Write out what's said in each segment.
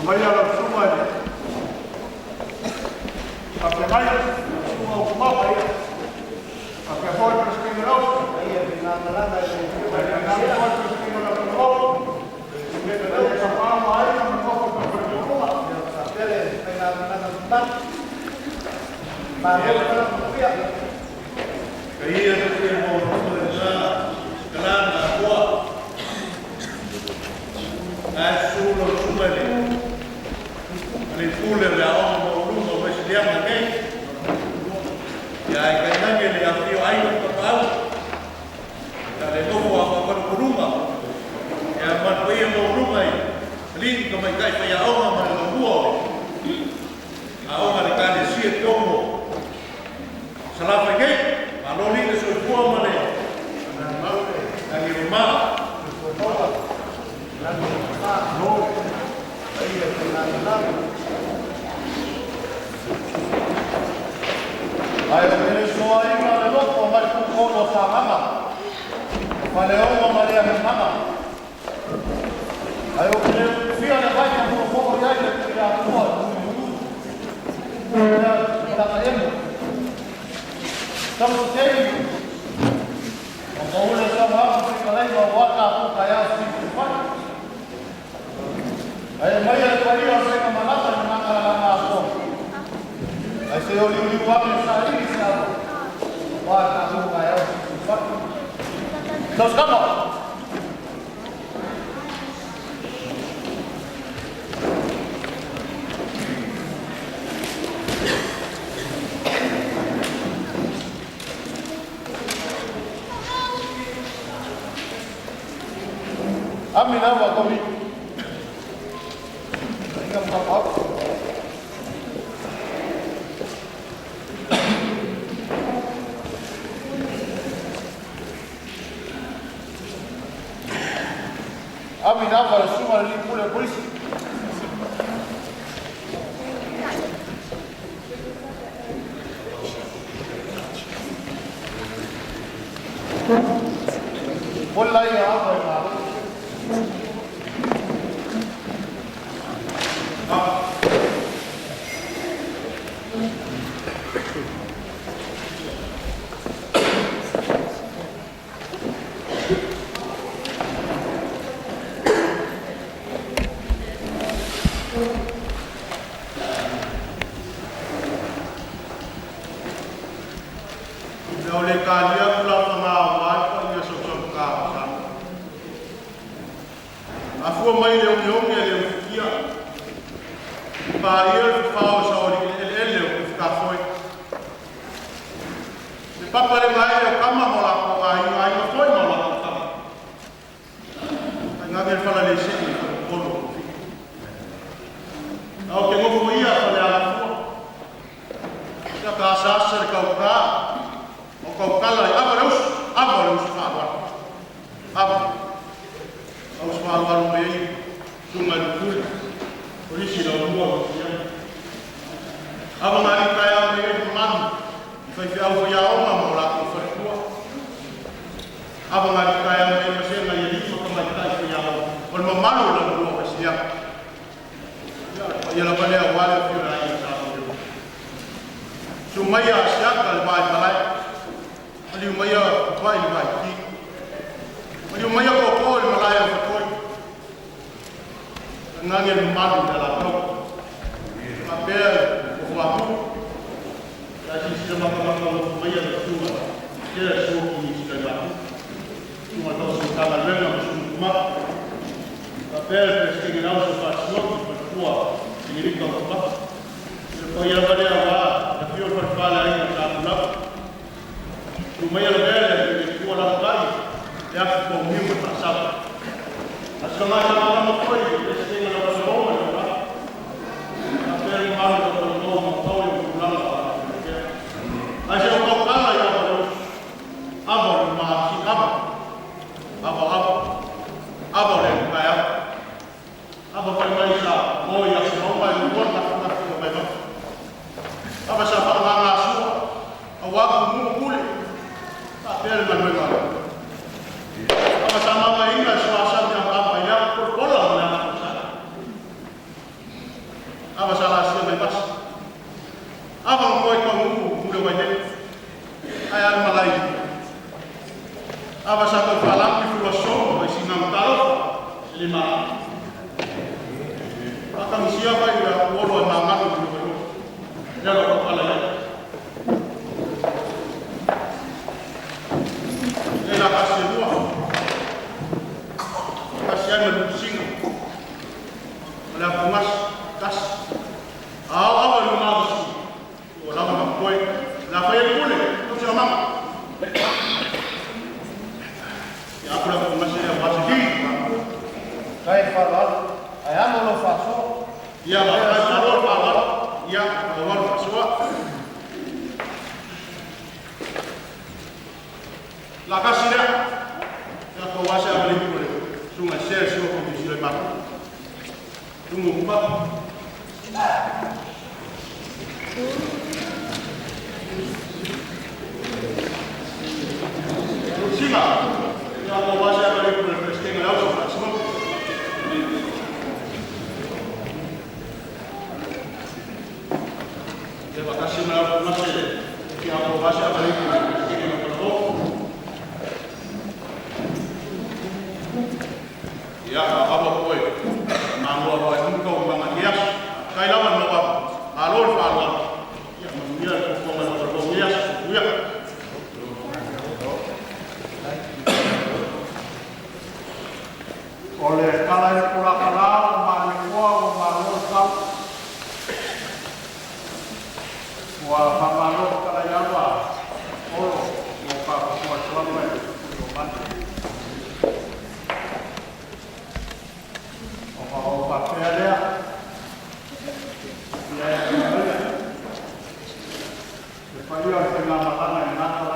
Mai ala suma ni. Apa mai? Suma kumapa ya. Apa hoi perspectiva não? Aí é na nada Aí na hoi perspectiva não não. Meta da kapal mai não copa para perdoar. Pele na nada tak. Baru kalau kopiah. Aí é que eu vou já calar na rua. Sulo suma ni. Ani pule la o lu o mas dia mangai. Ya kaitan ni ya fio ai ko pau. Ya le no wa ko ko rumah. Ya man ko ia mo rumah. Lin ko mai kai pa ya o ma no buo. A o ma le ka si tomo. Sala pa ke. Ma no ni so buo ma le. Na mau ni rumah. No. Aí é na nada. Ai, ele só aí na loco, mas com como tá mama. Falei uma maria mama. Aí eu queria fio na vai com o fogo já que já tua. Tá vendo? Estamos tendo. O baú é só vamos ficar lá e vamos voltar para o caial assim. Aí vai a tua vai com malata na cara. Aí se eu ligo o papo nessa aí, se ela vai na boca ela, então calma. A mim não vai comigo. Ainda não tá. Ami nava suma li pule polisi. Wallahi ya apa. Oleh kalian pulang pengawal kau ia sosok kawasan. Aku mai leung ya leung kia. Bayar fau sauri leung kafoi. Si papa le mai le kama mola ko ayu foi mola ko kama. Ngabel fala le sini ko lo. Au ke ngo ia fala ala fu. Ya ka sasar kau ka. Kau kalah, apa harus faham? Apa? Harus faham ini cuma dulu. Polisi dah buat dia. Apa mari kaya mereka teman? Saya jauh jauh mahu lakukan sesuatu. Apa mari kaya mereka masih menjadi seperti kita jauh. Kalau memalu dalam dua persiap. Ya, pada awal itu lagi satu. Cuma ya siap kalau baik. Mali maya vai ki. Mali maya ko ko malaya ko. Ngangel madu dalam no. Papel ko wapu. Jadi sila mga maya tu. Dia so ki sila. Cuma to sa kama lenga musuma. Papel pesquisa não se faz no por ini ko ba. Ko ya bade awa, tapi orang fala ini tak nak. Lumaya lebele kuwa la gari ya kwa muhimu sana. Asamana kama kwa hiyo sisi na wasoma na apeli mara kwa ndomo kwa kulala. Acha kwa kama ya abo ma kama abo le kaya abo kwa maisha moja sababu ni bora kwa kwa aba sababu nganga sua awaku mukule Apel manuel. Sama-sama ingat suasana yang apa ya? lima. Akan siapa yang wolo mangan dulu. Jangan lupa lagi. Ini lah kasih dua. Kasihan menusin. Ada pengas kas. Awal rumah besi. Orang nak koi. Nak koi boleh. Tu siapa? Ya aku dah masih ada masih. Kaya falal, ayam lo faso. Ya, kalau falal, ya awal faswa. La kasih ya kuasa beli boleh. Sungai share semua komisi lemak. Tunggu empat. Sima, ya kuasa beli boleh presiden lalu semua. Terima kasih melalui masjid. Yang kuasa beli boleh presiden lalu. Ya, apa koi? Manggu apa engkau mengakias? Kaya lawan bawa alor falal. Ya, mengira kau mengakias berkomias. Ya. Oleh kalau pula kalau manusia manusia wah manusia kalau yang apa? Oh, muka kuat selama itu. Oh, pakai dia. Ya, supaya dengan makanan yang apa?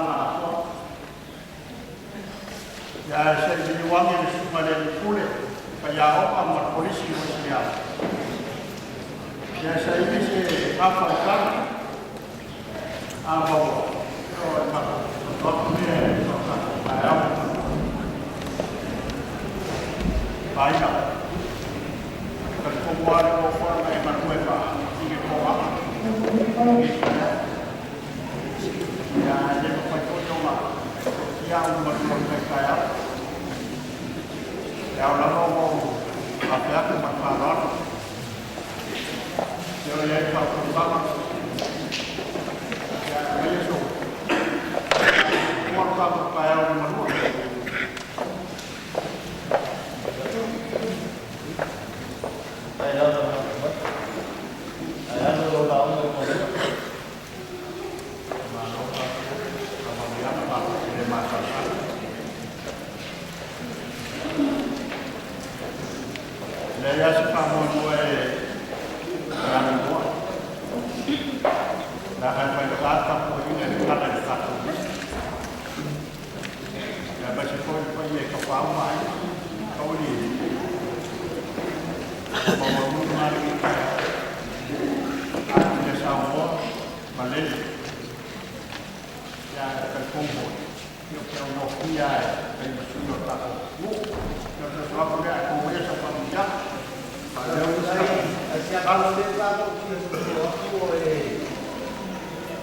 Ya, saya jadi wangi di semua dari kulit. Kayak orang polisi Muslim. Ya, saya ini sih apa kan? Apa? Oh, ini ayam. Banyak. Kemudian orang yang berkuasa ini orang. Ya, dia berkuasa cuma yang berkuasa kaya. Yang lalu apa aku berparon. Jadi yang satu banget. Ya, itu. Orang kamu kaya nomor 2. Ya sekarang mulai yang dua, dah sampai datang pun ini ada di satu. Ya masih pun pergi ke Pamai, kau ni, bawa rumah kita, ada sama Malaysia, ya terkumpul, yang Nokia, yang sudah tak, yang sesuatu dia aku boleh sampai dia. Kalau kita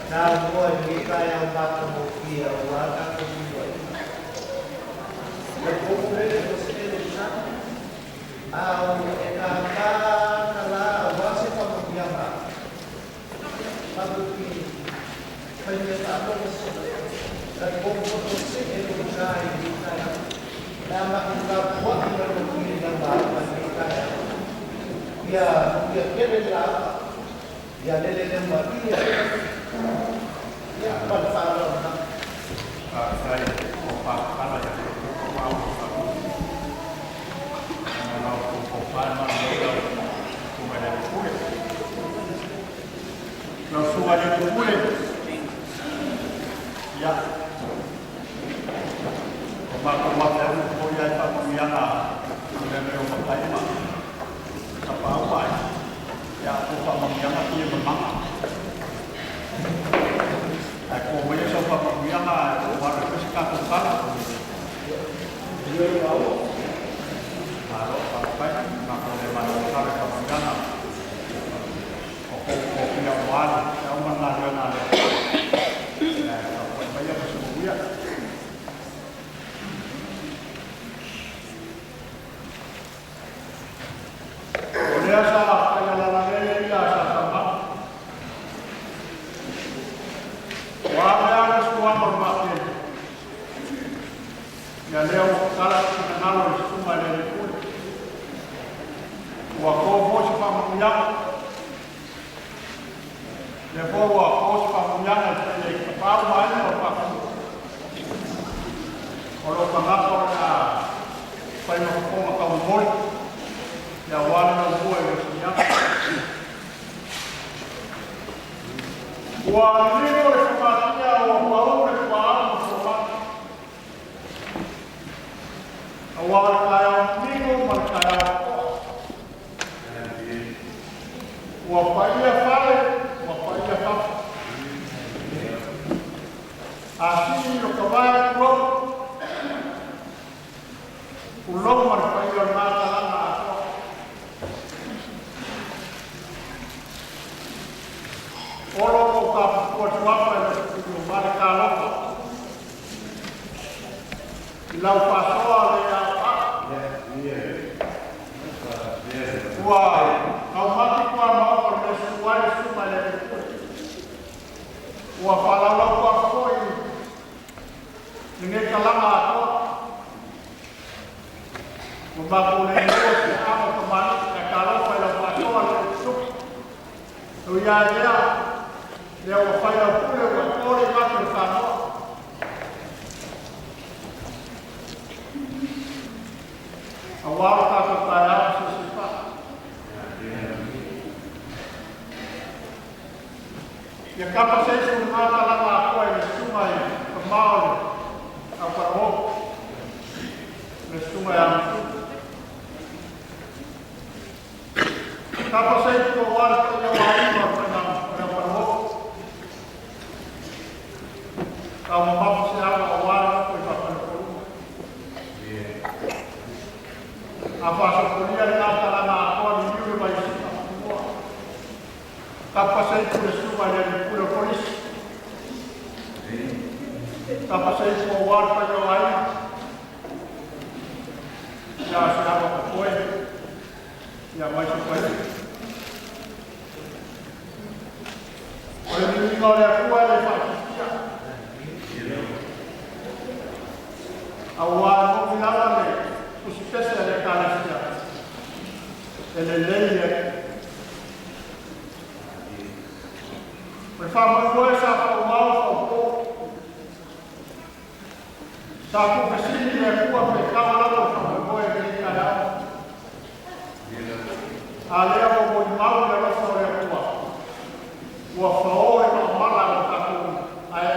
Namun kita yang tak terbukti Allah akan berbuat. Kemudian itu sendiri kalau masih pembiayaan, tapi penyertaan dan komposisi itu saya kita nama kita buat berbukti dan bahan kita ya kira ya dari mati ya pada saya opak kalau jadi mau kalau opak mana cuma dari kulit kalau cuma dari kulit ya opak yang punya pembiana sudah berubah lama apa ya opak pembiana dia bermanfaat. Aku punya sofa pembiana, warga kesukaan kalau dia tahu, kalau pakai nak lewat cara pembiana, aku punya warga yang mana ada, apa banyak semuanya. Ya, เ Le fo wa os pa kunyanga te le pa mai o pa. O lo pa ngako na pa no ko ma ka mo. Ya wala no bo e sinya. Wa ni no e pa tia o pa o e pa o so pa. Wa ka ya ni no ma ka ya. Wa pa ia fale así lo que va a un lobo marfallo nada nada o lobo ka por mapa de marca lobo la pasó a automático a por mensual suma de o fala logo foi ninguém calama ato o bagulho é que a automático é calor foi a passou o ia deu foi a pura o core vai pensar agora tá preparado se faz e a capacidade de mata lá na coisa suma é mal a parou mas suma é capacidade de o ar que eu ainda para parou a uma mapa se abre o ar foi para a faixa polia lá na coisa e o vai capacidade de suma é pura por isso capacidade de o ar para o ar já achava que foi e a mais foi olha o menino olha a rua ele faz o ar não virava lei o se fez ele calacia ele lei por favor, coisa para o mal, sabe o vestido é rua pecar lá no favor é bem caramba. Ali é o mal que ela foi a rua. O favor é normal lá no favor. Ai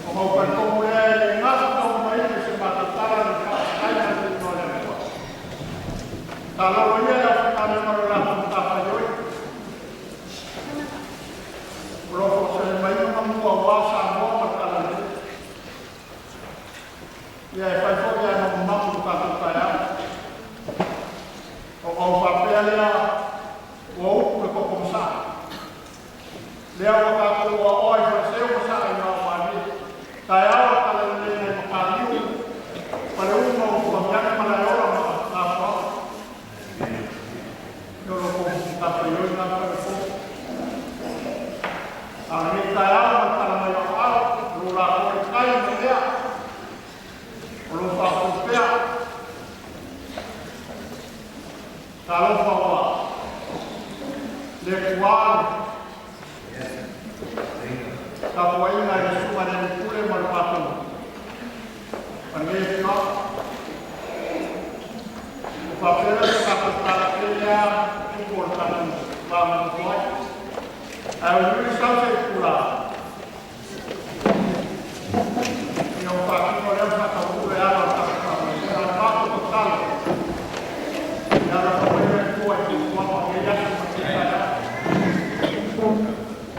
como como é nada como é que se mata para no ai não é rua. Tá lá o dia da final lá no café Roko se mai no mua wasa mo para e aí faz fogo no mapa do papai o papel é o outro que começar leu o papo o hoje você o sai não vai tá para ele no caminho para um caminhar para a na foto eu não posso estar para eu na para a minha cara para melhorar o lugar que cai no dia o lugar que pé kalau bawa lekuan kalau ini ada semua yang boleh berpatu pergi papel satu karakternya important banget eu não estava circular. E o partido olhando para a cultura, ela está total. E ela foi a tua aqui, uma família,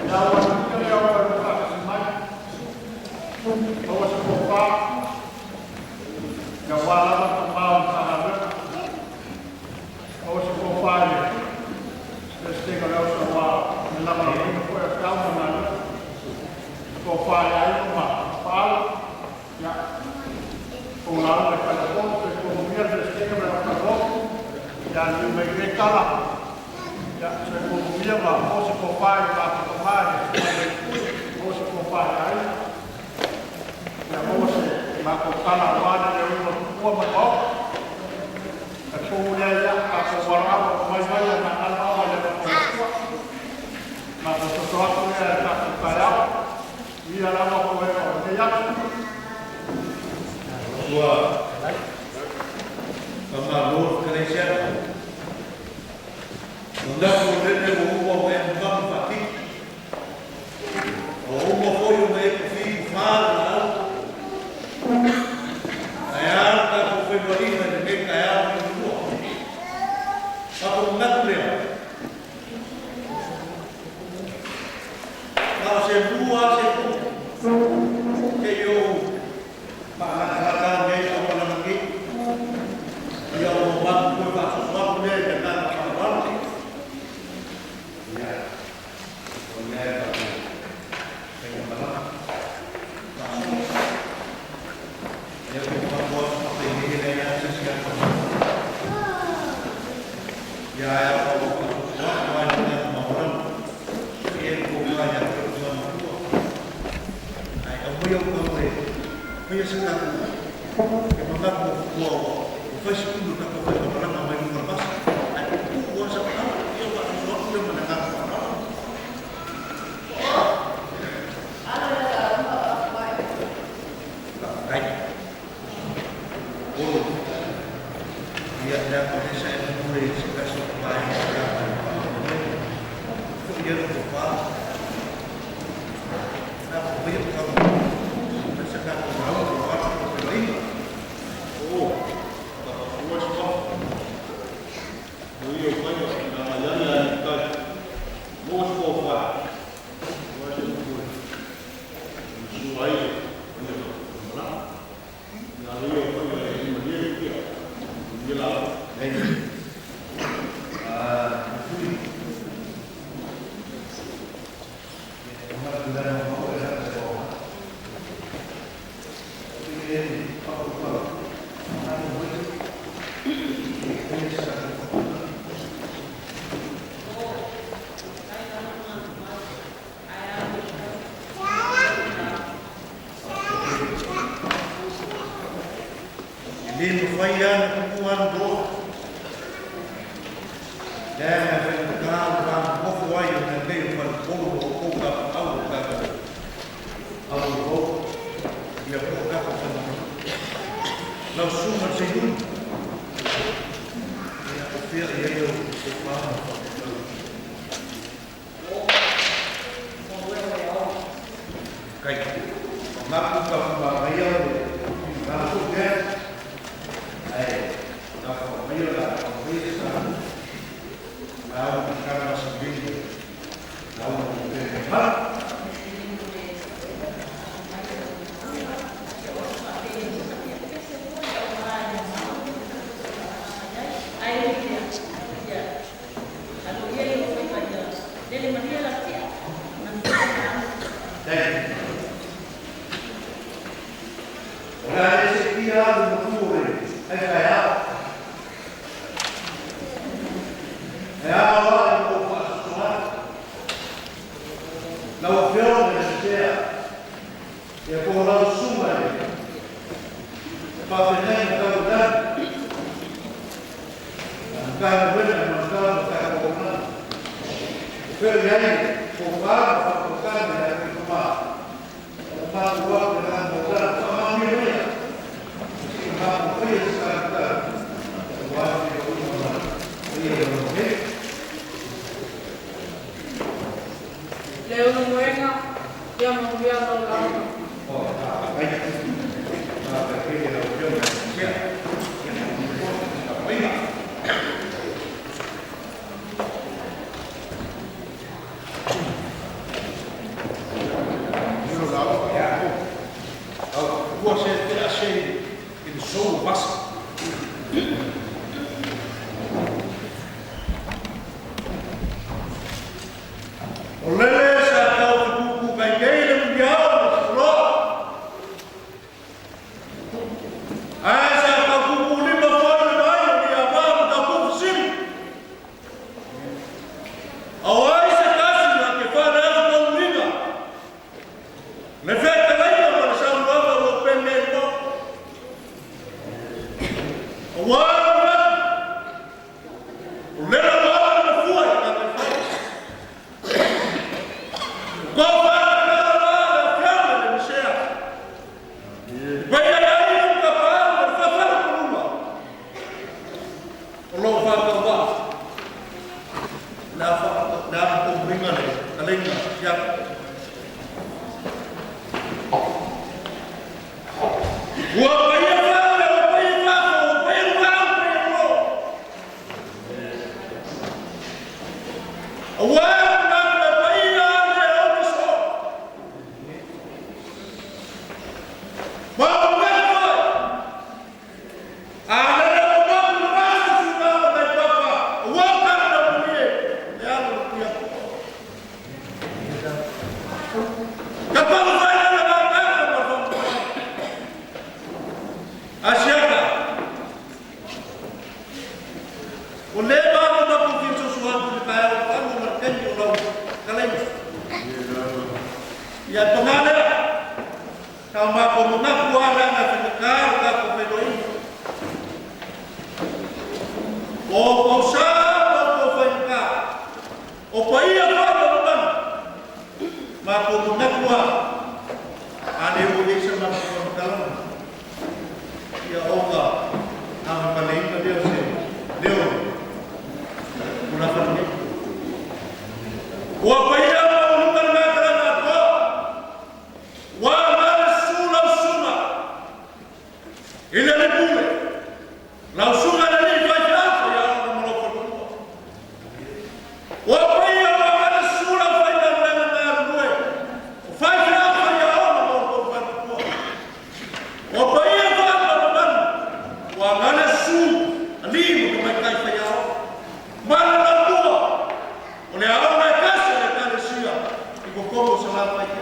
e ela vai ter a hora de fazer mais. Vamos se poupar. E eu vou lá tomar um carnaval. Vamos se poupar. Eles têm que olhar o celular. Na maneira foi a calma na sofá aí uma fala já com lá na calçada com minha destinha para acabou já não me grita lá já se com minha lá ou se for pai para tomar ou se for pai aí já ou se vai colocar na guarda de uma boa a mulher já a cobrar mais vai na alma da Tua pengaruh Malaysia. Unda kemudian dia berubah dengan bang Fatih. Berubah koyo dengan kofi far. Ayam tak kofi beri dengan ayam berubah. Apa enggak dia? Kalau saya buat saya kayo pakatan dia apa lagi? Dia membuat sesuatu dia dengan apa? Ya, punya pengen banget. Dia membuat seperti ini dengan sesuatu. Ya, kalau sesuatu dengan orang, dia bukannya terus Yang sekarang, memang aku faz tudo tak kau faz orang ramai di lepas. Aku kuasa tahu dia buat sesuatu yang mendengar orang. Baik. Oh, dia pada saya mulai sekarang supaya dia lupa. Nah, banyak kamu. Sekarang tahu orang lain. Oh, semua semua. Dia banyak jalan kan. Mau apa? Mau semua. Suai. Mana? Lalu dia banyak dia. Dia lalu. Linfayan kuan do dan kalau orang buat yang nanti berpuluh buka awal dia buka langsung bersihun ya kafir ya yo kayak ngaku kamu bahaya langsung dia Vai aí, capaz! lau sunga na ni fai fai ya o mo ko ko wa pai ya wa sura fai na na ruwe fai fai ya o mo ko ko wa pai ya wa wa ngana su ali mo mai kai fai ya mana na tua o le ao mai kasi le kale sia i ko ko sa la fai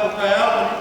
apa ya wa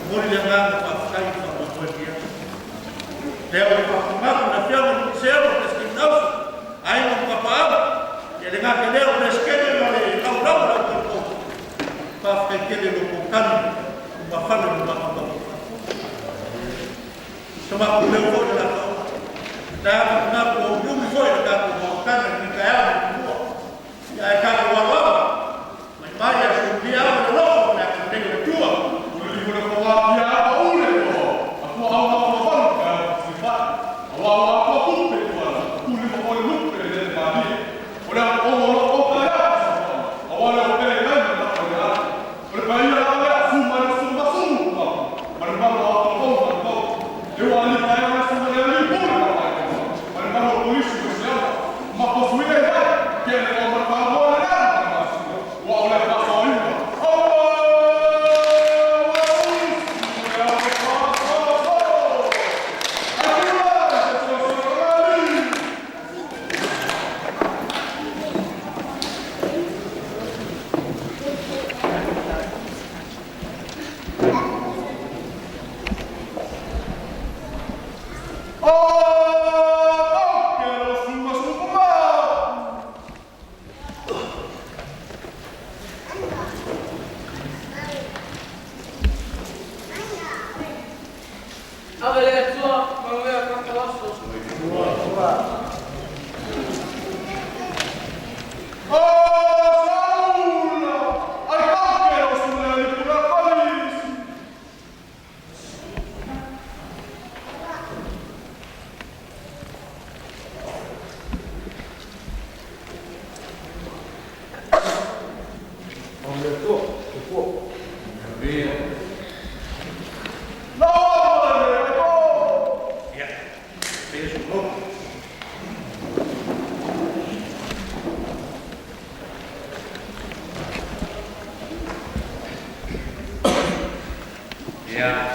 Mori yang leo papungaku na fiamu mseo keskinausu aina mpapaau yelengake leo neskele wale kaurau la uko pafka kele lokokani mafano mbakuba sema kuleo wote la dawa na kwa ujumi foi na kwa kana nikayao kwa ya kaka wa baba mali ya shuhudia hapo na roho na kutenga jua ulivyo kwa wapi hapa ule kwa hapo au Ya,